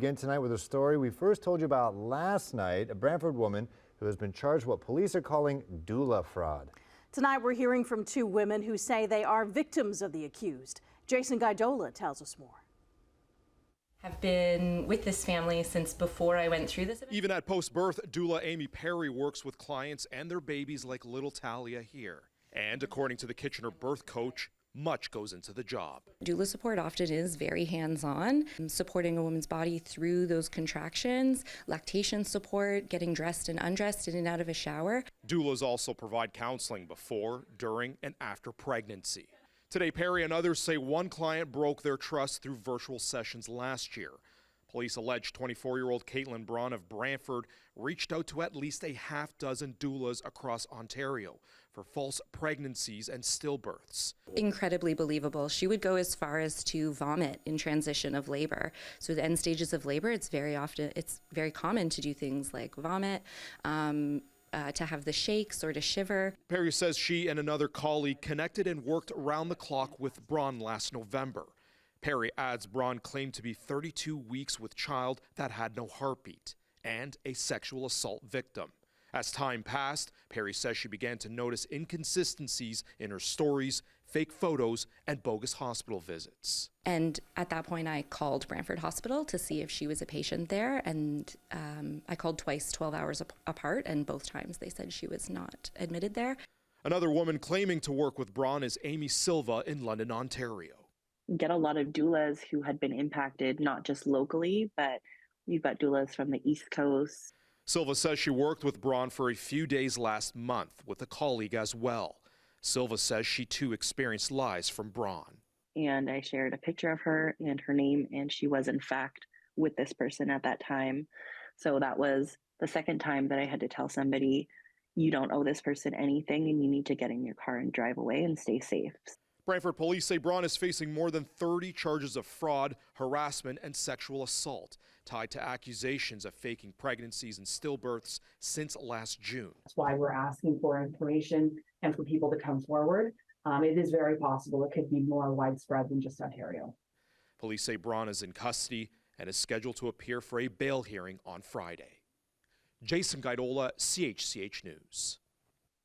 begin tonight with a story we first told you about last night, a Brantford woman who has been charged with what police are calling doula fraud. Tonight we're hearing from two women who say they are victims of the accused. Jason Gaidola tells us more. I've been with this family since before I went through this. Even at post-birth, doula Amy Perry works with clients and their babies like little Talia here. And according to the Kitchener birth coach, much goes into the job. Doula support often is very hands-on, supporting a woman's body through those contractions, lactation support, getting dressed and undressed in and out of a shower. Doulas also provide counseling before, during, and after pregnancy. Today, Perry and others say one client broke their trust through virtual sessions last year. Police allege 24-year-old Kaitlyn Braun of Brantford reached out to at least a half dozen doulas across Ontario for false pregnancies and stillbirths. Incredibly believable. She would go as far as to vomit in transition of labor. So the end stages of labor, it's very common to do things like vomit, to have the shakes or to shiver. Perry says she and another colleague connected and worked around the clock with Braun last November. Perry adds Braun claimed to be 32 weeks with child that had no heartbeat and a sexual assault victim. As time passed, Perry says she began to notice inconsistencies in her stories, fake photos, and bogus hospital visits. And at that point, I called Brantford Hospital to see if she was a patient there, and I called twice, 12 hours apart, and both times they said she was not admitted there. Another woman claiming to work with Braun is Amy SILVA in London, Ontario. Get a lot of doulas who had been impacted, not just locally, but we've got doulas from the East Coast. SILVA says she worked with Braun for a few days last month with a colleague as well. SILVA says she too experienced lies from Braun. And I shared a picture of her and her name, and she was in fact with this person at that time. So that was the second time that I had to tell somebody, you don't owe this person anything and you need to get in your car and drive away and stay safe. Brantford police say Braun is facing more than 30 charges of fraud, harassment, and sexual assault, tied to accusations of faking pregnancies and stillbirths since last June. That's why we're asking for information and for people to come forward. It is very possible it could be more widespread than just Ontario. Police say Braun is in custody and is scheduled to appear for a bail hearing on Friday. Jason Gaidola, CHCH News.